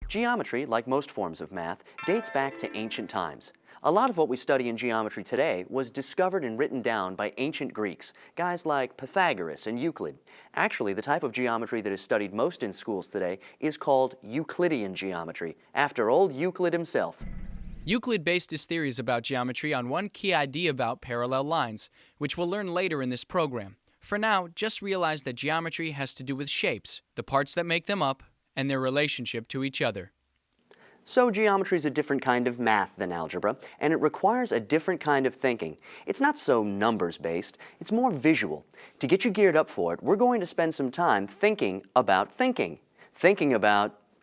Geometry, like most forms of math, dates back to ancient times. A lot of what we study in geometry today was discovered and written down by ancient Greeks, guys like Pythagoras and Euclid. Actually, the type of geometry that is studied most in schools today is called Euclidean geometry, after old Euclid himself. Euclid based his theories about geometry on one key idea about parallel lines, which we'll learn later in this program. For now, just realize that geometry has to do with shapes, the parts that make them up, and their relationship to each other. So geometry is a different kind of math than algebra, and it requires a different kind of thinking. It's not so numbers-based, it's more visual. To get you geared up for it, we're going to spend some time thinking about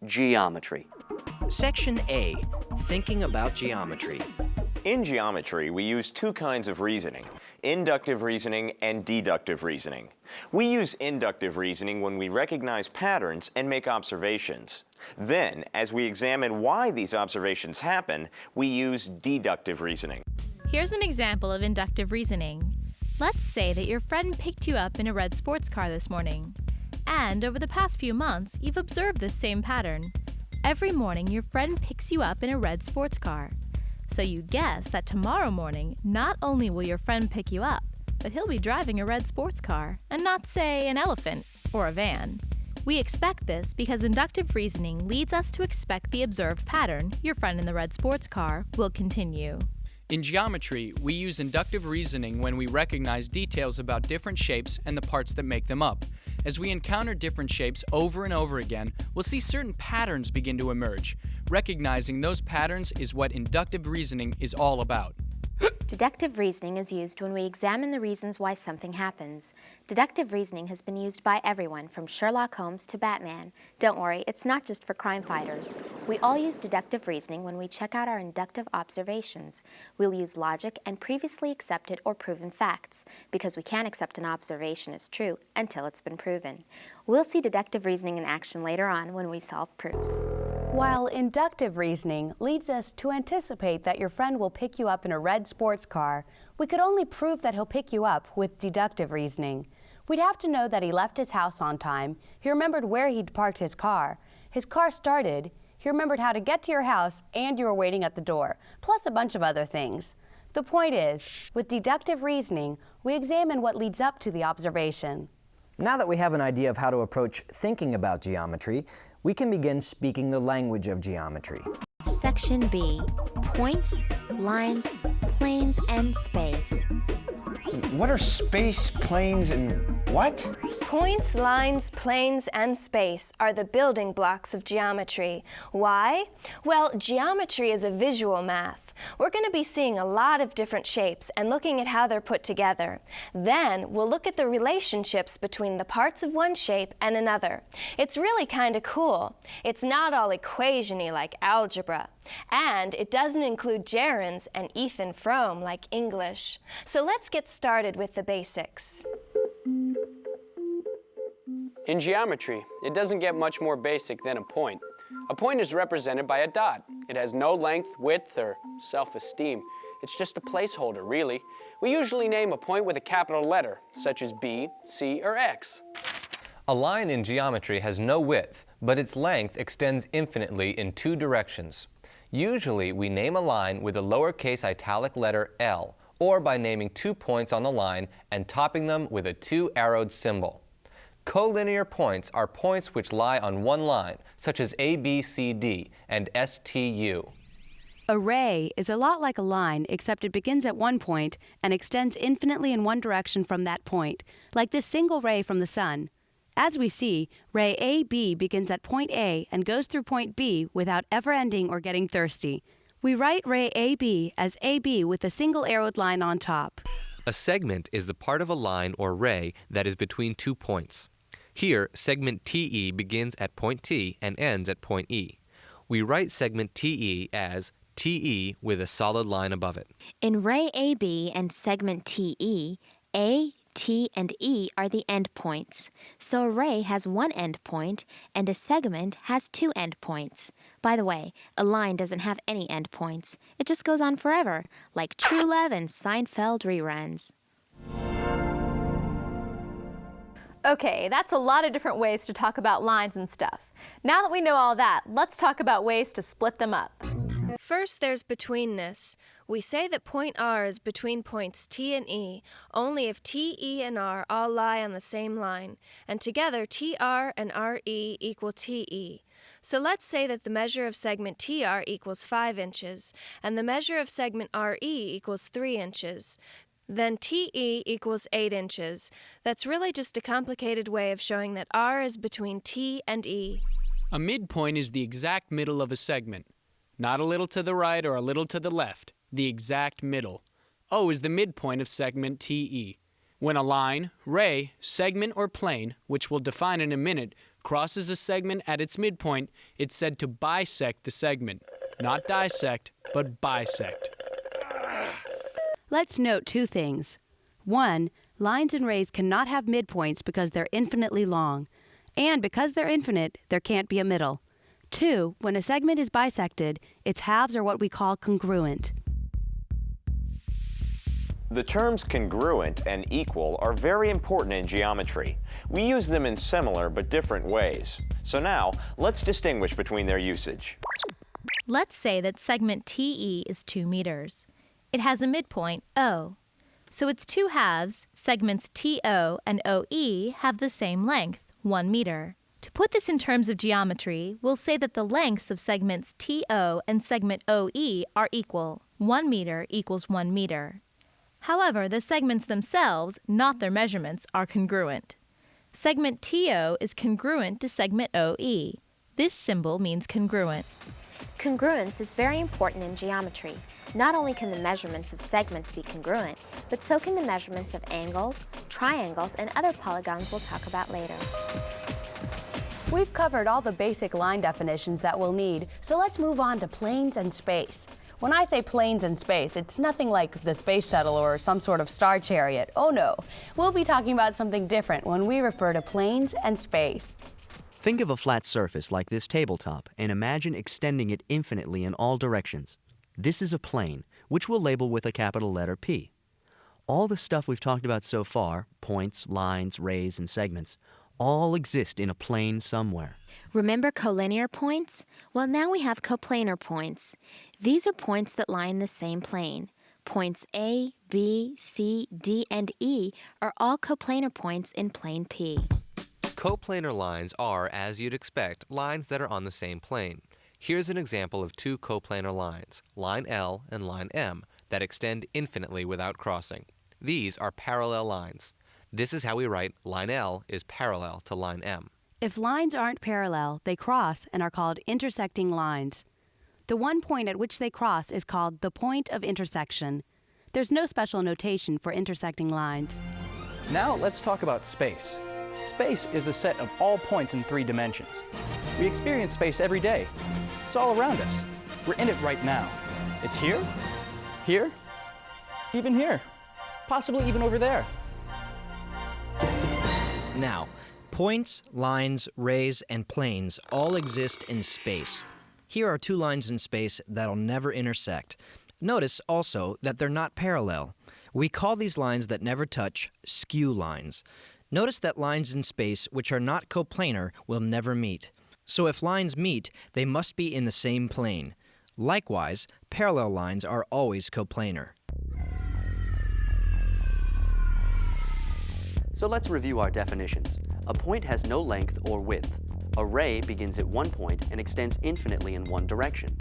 geometry. Section A, Thinking about Geometry. In geometry, we use two kinds of reasoning, inductive reasoning and deductive reasoning. We use inductive reasoning when we recognize patterns and make observations. Then, as we examine why these observations happen, we use deductive reasoning. Here's an example of inductive reasoning. Let's say that your friend picked you up in a red sports car this morning. And over the past few months, you've observed this same pattern. Every morning, your friend picks you up in a red sports car. So you guess that tomorrow morning, not only will your friend pick you up, but he'll be driving a red sports car, and not, say, an elephant or a van. We expect this because inductive reasoning leads us to expect the observed pattern, your friend in the red sports car, will continue. In geometry, we use inductive reasoning when we recognize details about different shapes and the parts that make them up. As we encounter different shapes over and over again, we'll see certain patterns begin to emerge. Recognizing those patterns is what inductive reasoning is all about. Deductive reasoning is used when we examine the reasons why something happens. Deductive reasoning has been used by everyone from Sherlock Holmes to Batman. Don't worry, it's not just for crime fighters. We all use deductive reasoning when we check out our inductive observations. We'll use logic and previously accepted or proven facts, because we can't accept an observation as true until it's been proven. We'll see deductive reasoning in action later on when we solve proofs. While inductive reasoning leads us to anticipate that your friend will pick you up in a red sports car, we could only prove that he'll pick you up with deductive reasoning. We'd have to know that he left his house on time, he remembered where he'd parked his car started, he remembered how to get to your house, and you were waiting at the door, plus a bunch of other things. The point is, with deductive reasoning, we examine what leads up to the observation. Now that we have an idea of how to approach thinking about geometry, we can begin speaking the language of geometry. Section B, Points, Lines, Planes, and Space. What are space, planes, and what? Points, lines, planes, and space are the building blocks of geometry. Why? Well, geometry is a visual math. We're going to be seeing a lot of different shapes and looking at how they're put together. Then we'll look at the relationships between the parts of one shape and another. It's really kind of cool. It's not all equation-y like algebra. And it doesn't include gerunds and Ethan Frome like English. So let's get started with the basics. In geometry, it doesn't get much more basic than a point. A point is represented by a dot. It has no length, width, or self-esteem. It's just a placeholder, really. We usually name a point with a capital letter, such as B, C, or X. A line in geometry has no width, but its length extends infinitely in two directions. Usually, we name a line with a lowercase italic letter L, or by naming 2 points on the line and topping them with a 2-arrowed symbol. Collinear points are points which lie on one line, such as A, B, C, D, and S, T, U. A ray is a lot like a line, except it begins at one point and extends infinitely in one direction from that point, like this single ray from the sun. As we see, ray AB begins at point A and goes through point B without ever ending or getting thirsty. We write ray AB as AB with a single arrowed line on top. A segment is the part of a line or ray that is between 2 points. Here, segment TE begins at point T and ends at point E. We write segment TE as TE with a solid line above it. In ray AB and segment TE, A, T, and E are the endpoints. So a ray has one endpoint and a segment has 2 endpoints. By the way, a line doesn't have any endpoints. It just goes on forever, like True Love and Seinfeld reruns. Okay, that's a lot of different ways to talk about lines and stuff. Now that we know all that, let's talk about ways to split them up. First, there's betweenness. We say that point R is between points T and E only if T, E, and R all lie on the same line, and together TR and RE equal TE. So let's say that the measure of segment TR equals 5 inches, and the measure of segment RE equals 3 inches. Then TE equals 8 inches. That's really just a complicated way of showing that R is between T and E. A midpoint is the exact middle of a segment. Not a little to the right or a little to the left, the exact middle. O is the midpoint of segment TE. When a line, ray, segment, or plane, which we'll define in a minute, crosses a segment at its midpoint, it's said to bisect the segment. Not dissect, but bisect. Let's note 2 things. 1, lines and rays cannot have midpoints because they're infinitely long. And because they're infinite, there can't be a middle. 2, when a segment is bisected, its halves are what we call congruent. The terms congruent and equal are very important in geometry. We use them in similar but different ways. So now, let's distinguish between their usage. Let's say that segment TE is 2 meters. It has a midpoint, O. So its 2 halves, segments TO and OE, have the same length, 1 meter. To put this in terms of geometry, we'll say that the lengths of segments TO and segment OE are equal. 1 meter equals 1 meter. However, the segments themselves, not their measurements, are congruent. Segment TO is congruent to segment OE. This symbol means congruent. Congruence is very important in geometry. Not only can the measurements of segments be congruent, but so can the measurements of angles, triangles, and other polygons we'll talk about later. We've covered all the basic line definitions that we'll need, so let's move on to planes and space. When I say planes and space, it's nothing like the space shuttle or some sort of star chariot. Oh no, we'll be talking about something different when we refer to planes and space. Think of a flat surface like this tabletop and imagine extending it infinitely in all directions. This is a plane, which we'll label with a capital letter P. All the stuff we've talked about so far, points, lines, rays, and segments, all exist in a plane somewhere. Remember collinear points? Well, now we have coplanar points. These are points that lie in the same plane. Points A, B, C, D, and E are all coplanar points in plane P. Coplanar lines are, as you'd expect, lines that are on the same plane. Here's an example of 2 coplanar lines, line L and line M, that extend infinitely without crossing. These are parallel lines. This is how we write line L is parallel to line M. If lines aren't parallel, they cross and are called intersecting lines. The one point at which they cross is called the point of intersection. There's no special notation for intersecting lines. Now let's talk about space. Space is a set of all points in 3 dimensions. We experience space every day. It's all around us. We're in it right now. It's here, here, even here, possibly even over there. Now, points, lines, rays, and planes all exist in space. Here are 2 lines in space that'll never intersect. Notice also that they're not parallel. We call these lines that never touch skew lines. Notice that lines in space which are not coplanar will never meet. So if lines meet, they must be in the same plane. Likewise, parallel lines are always coplanar. So let's review our definitions. A point has no length or width. A ray begins at one point and extends infinitely in one direction.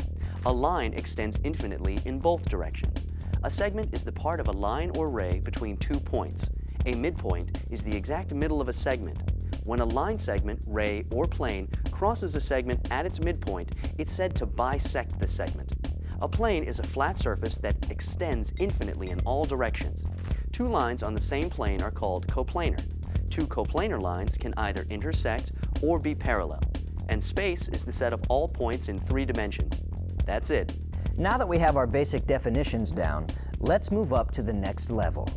A line extends infinitely in both directions. A segment is the part of a line or ray between 2 points. A midpoint is the exact middle of a segment. When a line segment, ray, or plane crosses a segment at its midpoint, it's said to bisect the segment. A plane is a flat surface that extends infinitely in all directions. 2 lines on the same plane are called coplanar. 2 coplanar lines can either intersect or be parallel. And space is the set of all points in 3 dimensions. That's it. Now that we have our basic definitions down, let's move up to the next level.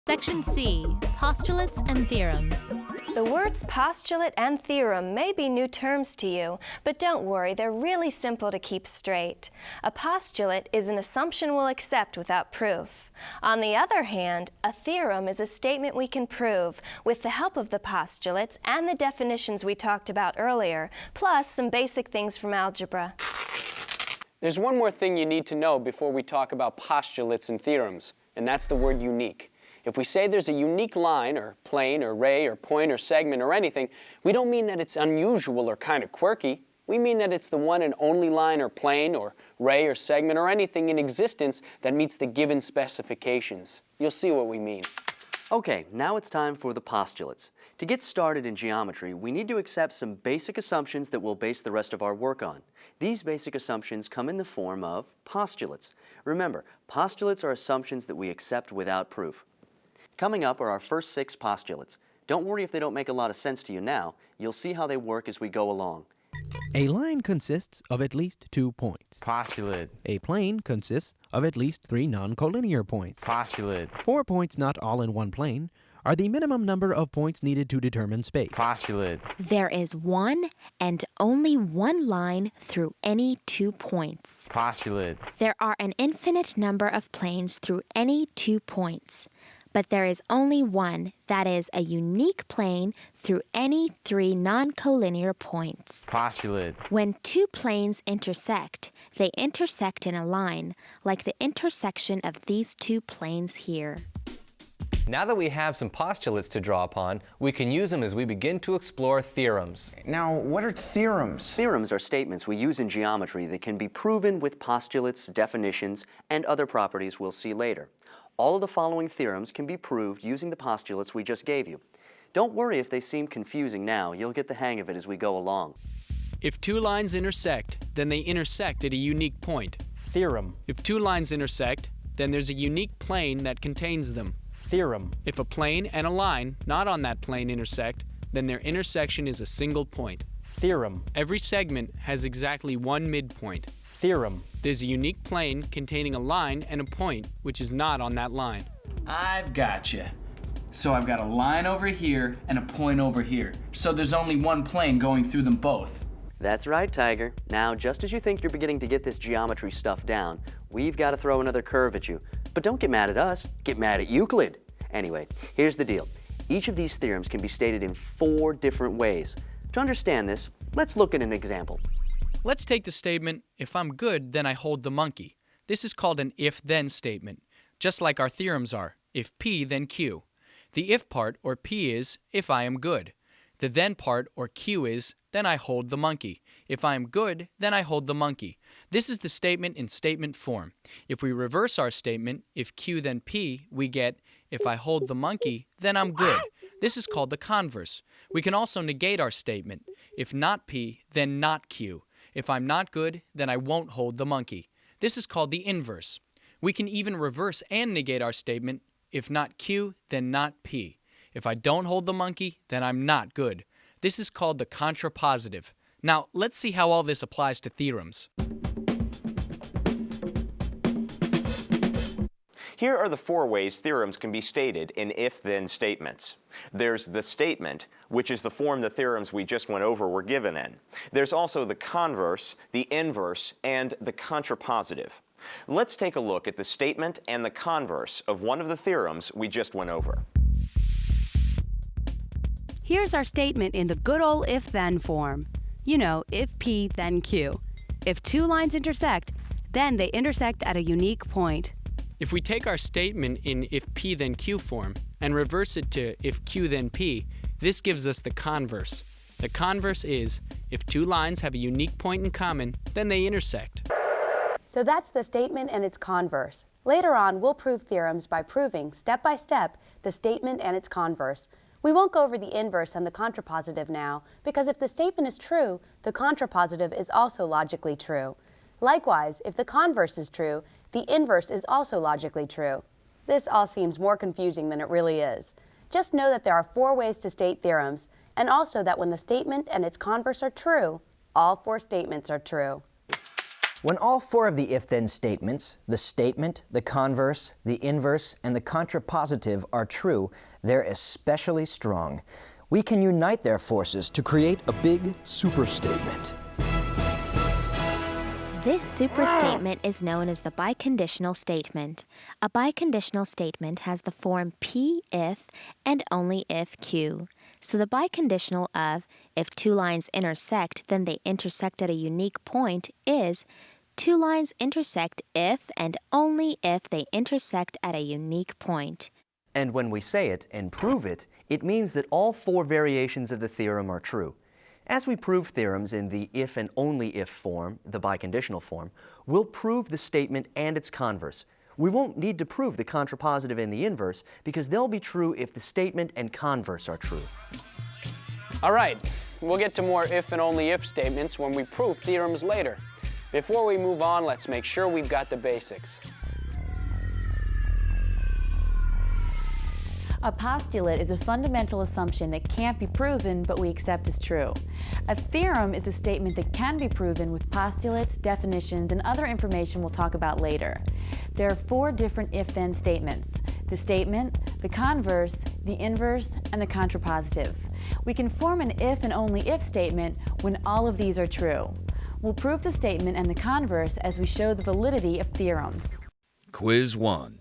Section C, Postulates and Theorems. The words postulate and theorem may be new terms to you, but don't worry, they're really simple to keep straight. A postulate is an assumption we'll accept without proof. On the other hand, a theorem is a statement we can prove with the help of the postulates and the definitions we talked about earlier, plus some basic things from algebra. There's one more thing you need to know before we talk about postulates and theorems, and that's the word unique. If we say there's a unique line, or plane, or ray, or point, or segment, or anything, we don't mean that it's unusual or kind of quirky. We mean that it's the one and only line, or plane, or ray, or segment, or anything in existence that meets the given specifications. You'll see what we mean. Okay, now it's time for the postulates. To get started in geometry, we need to accept some basic assumptions that we'll base the rest of our work on. These basic assumptions come in the form of postulates. Remember, postulates are assumptions that we accept without proof. Coming up are our first 6 postulates. Don't worry if they don't make a lot of sense to you now. You'll see how they work as we go along. A line consists of at least 2 points. Postulate. A plane consists of at least 3 non-collinear points. Postulate. 4 points not all in one plane are the minimum number of points needed to determine space. Postulate. There is one and only one line through any 2 points. Postulate. There are an infinite number of planes through any 2 points. But there is only one, that is, a unique plane through any 3 non-collinear points. Postulate. When 2 planes intersect, they intersect in a line, like the intersection of these 2 planes here. Now that we have some postulates to draw upon, we can use them as we begin to explore theorems. Now, what are theorems? Theorems are statements we use in geometry that can be proven with postulates, definitions, and other properties we'll see later. All of the following theorems can be proved using the postulates we just gave you. Don't worry if they seem confusing now. You'll get the hang of it as we go along. If 2 lines intersect, then they intersect at a unique point. Theorem. If 2 lines intersect, then there's a unique plane that contains them. Theorem. If a plane and a line not on that plane intersect, then their intersection is a single point. Theorem. Every segment has exactly 1 midpoint. Theorem. There's a unique plane containing a line and a point which is not on that line. I've gotcha. So I've got a line over here and a point over here. So there's only one plane going through them both. That's right, Tiger. Now, just as you think you're beginning to get this geometry stuff down, we've got to throw another curve at you. But don't get mad at us, get mad at Euclid. Anyway, here's the deal. Each of these theorems can be stated in 4 different ways. To understand this, let's look at an example. Let's take the statement, if I'm good, then I hold the monkey. This is called an if-then statement, just like our theorems are, if P, then Q. The if part, or P, is, if I am good. The then part, or Q, is, then I hold the monkey. If I am good, then I hold the monkey. This is the statement in statement form. If we reverse our statement, if Q, then P, we get, if I hold the monkey, then I'm good. This is called the converse. We can also negate our statement. If not P, then not Q. If I'm not good, then I won't hold the monkey. This is called the inverse. We can even reverse and negate our statement. If not Q, then not P. If I don't hold the monkey, then I'm not good. This is called the contrapositive. Now, let's see how all this applies to theorems. Here are the 4 ways theorems can be stated in if-then statements. There's the statement, which is the form the theorems we just went over were given in. There's also the converse, the inverse, and the contrapositive. Let's take a look at the statement and the converse of one of the theorems we just went over. Here's our statement in the good old if-then form. You know, if P, then Q. If 2 lines intersect, then they intersect at a unique point. If we take our statement in if P then Q form and reverse it to if Q then P, this gives us the converse. The converse is, if 2 lines have a unique point in common, then they intersect. So that's the statement and its converse. Later on, we'll prove theorems by proving, step by step, the statement and its converse. We won't go over the inverse and the contrapositive now, because if the statement is true, the contrapositive is also logically true. Likewise, if the converse is true, the inverse is also logically true. This all seems more confusing than it really is. Just know that there are 4 ways to state theorems, and also that when the statement and its converse are true, all 4 statements are true. When all 4 of the if-then statements, the statement, the converse, the inverse, and the contrapositive are true, they're especially strong. We can unite their forces to create a big superstatement. This superstatement is known as the biconditional statement. A biconditional statement has the form P if and only if Q. So the biconditional of if two lines intersect, then they intersect at a unique point is two lines intersect if and only if they intersect at a unique point. And when we say it and prove it, it means that all 4 variations of the theorem are true. As we prove theorems in the if and only if form, the biconditional form, we'll prove the statement and its converse. We won't need to prove the contrapositive and the inverse because they'll be true if the statement and converse are true. All right, we'll get to more if and only if statements when we prove theorems later. Before we move on, let's make sure we've got the basics. A postulate is a fundamental assumption that can't be proven but we accept as true. A theorem is a statement that can be proven with postulates, definitions, and other information we'll talk about later. There are 4 different if-then statements: the statement, the converse, the inverse, and the contrapositive. We can form an if and only if statement when all of these are true. We'll prove the statement and the converse as we show the validity of theorems. Quiz 1.